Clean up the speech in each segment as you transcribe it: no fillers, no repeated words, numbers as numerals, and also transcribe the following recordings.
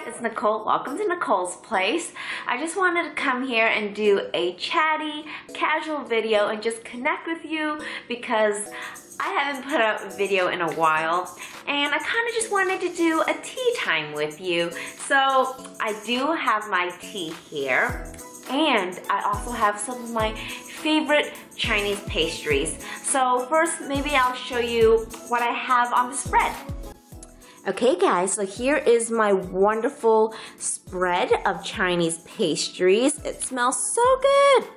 it's Nicole. Welcome to Nicole's Place. I just wanted to come here and do a chatty, casual video and just connect with you because I haven't put out a video in a while and I kind of just wanted to do a tea time with you. So I do have my tea here and I also have some of my favorite Chinese pastries. So first, maybe I'll show you what I have on the spread. Okay guys, so here is my wonderful spread of Chinese pastries. It smells so good.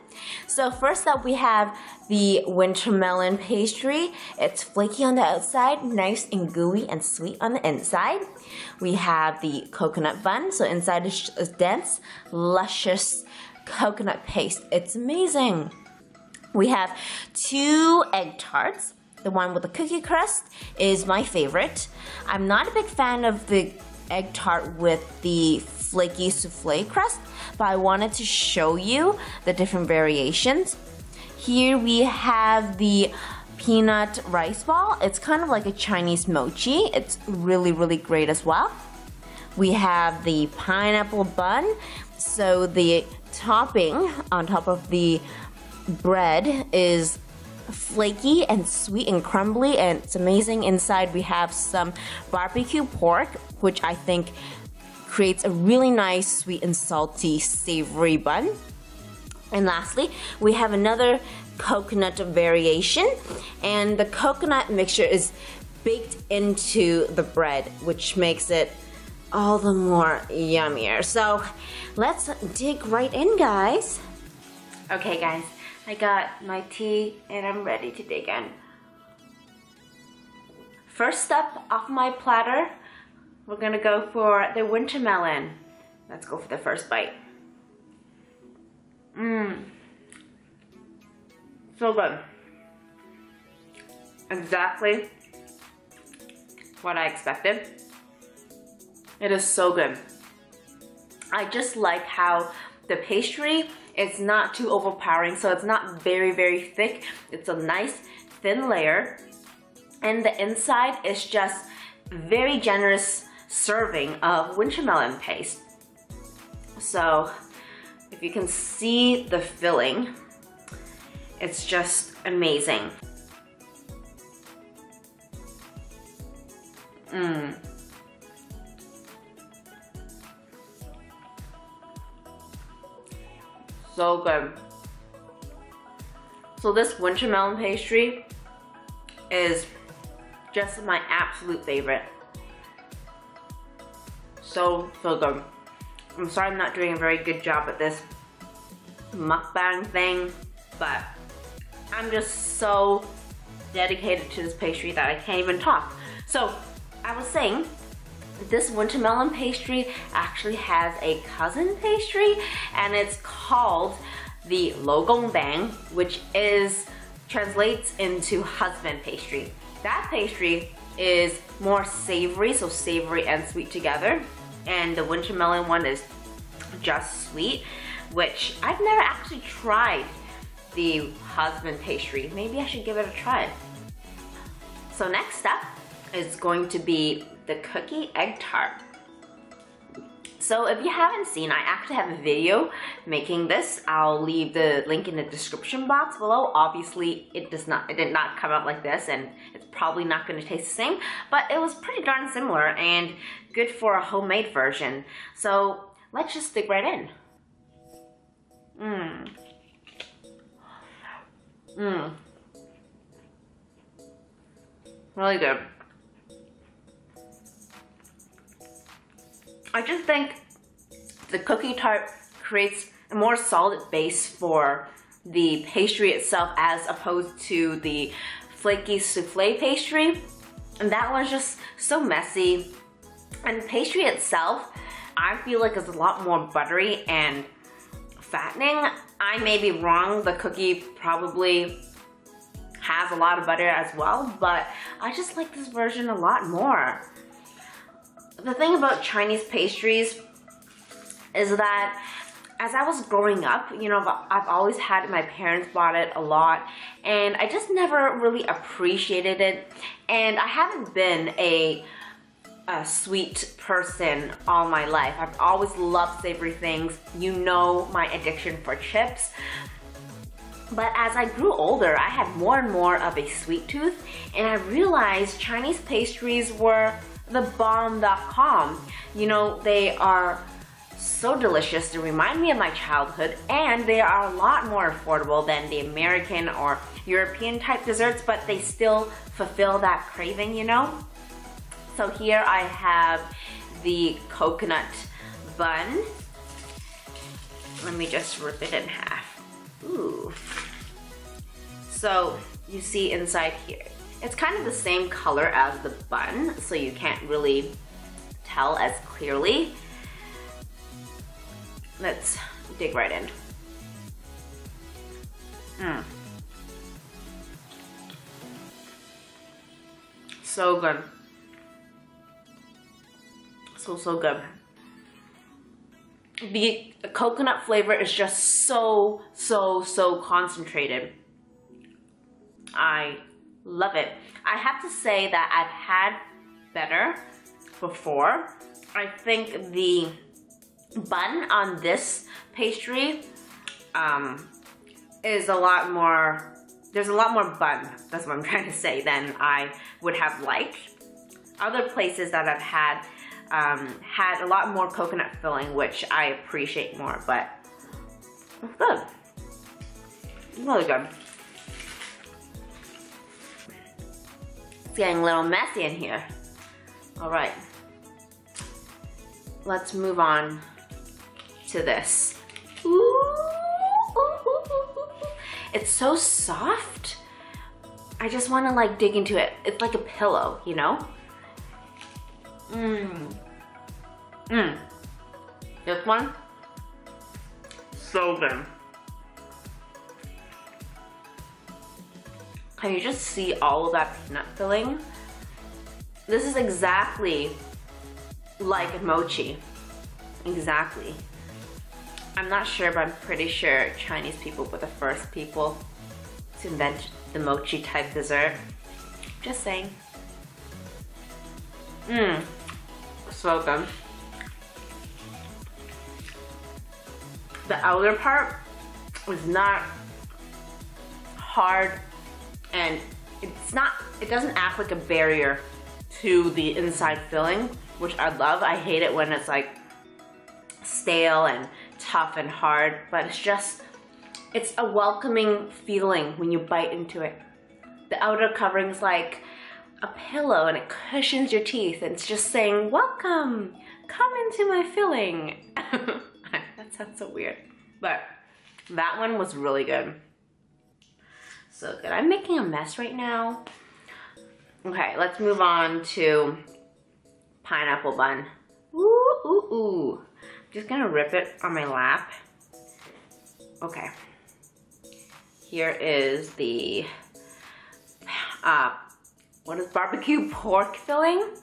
So first up we have the winter melon pastry. It's flaky on the outside, nice and gooey and sweet on the inside. We have the coconut bun, so inside is dense, luscious coconut paste. It's amazing. We have 2 egg tarts. The one with the cookie crust is my favorite. I'm not a big fan of the egg tart with the flaky souffle crust, but I wanted to show you the different variations. Here we have the peanut rice ball. It's kind of like a Chinese mochi. It's really, really great as well. We have the pineapple bun. So the topping on top of the bread is flaky and sweet and crumbly, and it's amazing. Inside we have some barbecue pork, which I think creates a really nice sweet and salty savory bun. And lastly, we have another coconut variation, and the coconut mixture is baked into the bread, which makes it all the more yummier. So let's dig right in, guys. Okay guys, I got my tea and I'm ready to dig in. First up off my platter, we're gonna go for the winter melon. Let's go for the first bite. So good. Exactly what I expected. It is so good. I just like how the pastry is not too overpowering, so it's not very, very thick. It's a nice thin layer. And the inside is just very generous serving of winter melon paste. So if you can see the filling, it's just amazing. So good. So this winter melon pastry is just my absolute favorite. So good. I'm sorry I'm not doing a very good job at this mukbang thing, but I'm just so dedicated to this pastry that I can't even talk. So I was saying, this winter melon pastry actually has a cousin pastry, and it's called the Logongbang, which translates into husband pastry. That pastry is more savory, so savory and sweet together, and the winter melon one is just sweet, which I've never actually tried the husband pastry. Maybe I should give it a try. So next up is going to be the cookie egg tart. So if you haven't seen, I actually have a video making this. I'll leave the link in the description box below. Obviously, it did not come out like this, and it's probably not going to taste the same, but it was pretty darn similar and good for a homemade version. So let's just dig right in. Really good. I just think the cookie tart creates a more solid base for the pastry itself as opposed to the flaky souffle pastry. And that one's just so messy. And the pastry itself, I feel like is a lot more buttery and fattening. I may be wrong, the cookie probably has a lot of butter as well, but I just like this version a lot more. The thing about Chinese pastries is that as I was growing up, you know, I've always had it, my parents bought it a lot, and I just never really appreciated it. And I haven't been a a sweet person all my life. I've always loved savory things. You know my addiction for chips. But as I grew older, I had more and more of a sweet tooth, and I realized Chinese pastries were the bomb.com. You know, they are so delicious. They remind me of my childhood, and they are a lot more affordable than the American or European type desserts, but they still fulfill that craving, you know? So here I have the coconut bun. Let me just rip it in half. Ooh. So you see inside here, it's kind of the same color as the bun, so you can't really tell as clearly. Let's dig right in. So good. So good. The coconut flavor is just so concentrated. I love it. I have to say that I've had better before. I think the bun on this pastry is a lot more, there's a lot more bun, that's what I'm trying to say, than I would have liked. Other places that I've had had a lot more coconut filling, which I appreciate more, but it's good. It's really good. It's getting a little messy in here. All right, let's move on to this. Ooh. It's so soft. I just want to like dig into it. It's like a pillow, you know? This one, so good. Can you just see all of that peanut filling? This is exactly like mochi. Exactly. I'm not sure, but I'm pretty sure Chinese people were the first people to invent the mochi type dessert. Just saying. So good. The outer part is not hard, and it doesn't act like a barrier to the inside filling, which I love. I hate it when it's like stale and tough and hard, but it's a welcoming feeling when you bite into it. The outer covering is like a pillow, and it cushions your teeth, and it's just saying, welcome, come into my filling. That sounds so weird, but that one was really good. So good. I'm making a mess right now. Okay, let's move on to pineapple bun. Ooh. Just gonna rip it on my lap. Okay. Here is the what is barbecue pork filling?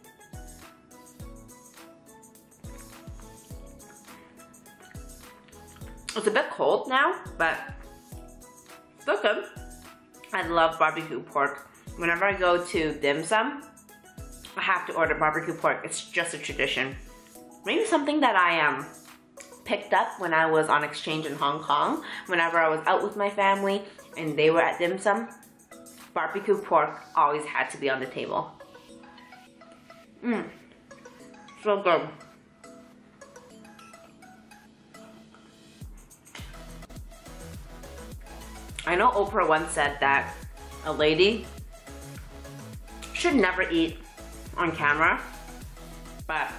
It's a bit cold now, but still good. I love barbecue pork. Whenever I go to dim sum, I have to order barbecue pork. It's just a tradition. Maybe something that I picked up when I was on exchange in Hong Kong. Whenever I was out with my family and they were at dim sum, barbecue pork always had to be on the table. So good. I know Oprah once said that a lady should never eat on camera, but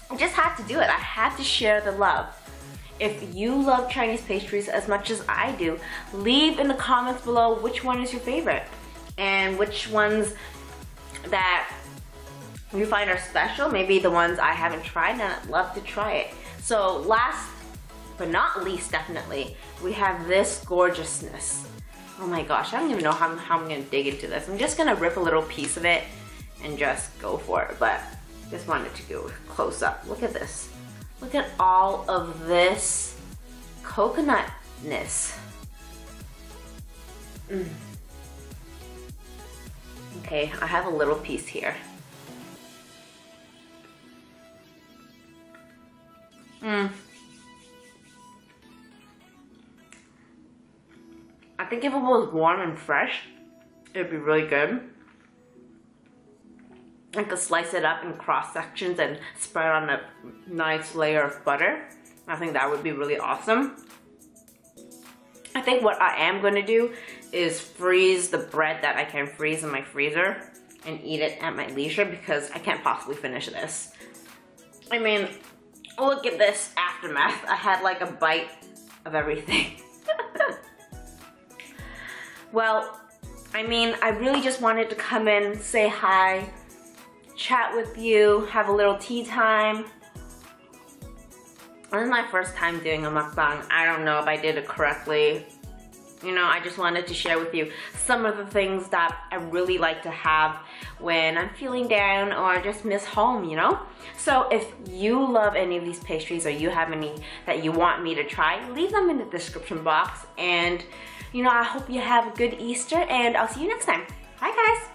I just had to do it. I had to share the love. If you love Chinese pastries as much as I do, leave in the comments below which one is your favorite and which ones that you find are special, maybe the ones I haven't tried and I'd love to try it. So last but not least, definitely, we have this gorgeousness. Oh my gosh, I don't even know how I'm gonna dig into this. I'm just gonna rip a little piece of it and just go for it, but just wanted to go close up. Look at this. Look at all of this coconutness. Okay, I have a little piece here. I think if it was warm and fresh, it'd be really good. I could slice it up in cross sections and spread on a nice layer of butter. I think that would be really awesome. I think what I am going to do is freeze the bread that I can freeze in my freezer and eat it at my leisure because I can't possibly finish this. I mean, look at this aftermath. I had like a bite of everything. Well, I mean, I really just wanted to come in, say hi, chat with you, have a little tea time. This is my first time doing a mukbang. I don't know if I did it correctly. You know, I just wanted to share with you some of the things that I really like to have when I'm feeling down or just miss home, you know? So if you love any of these pastries or you have any that you want me to try, leave them in the description box. And, you know, I hope you have a good Easter and I'll see you next time. Bye, guys.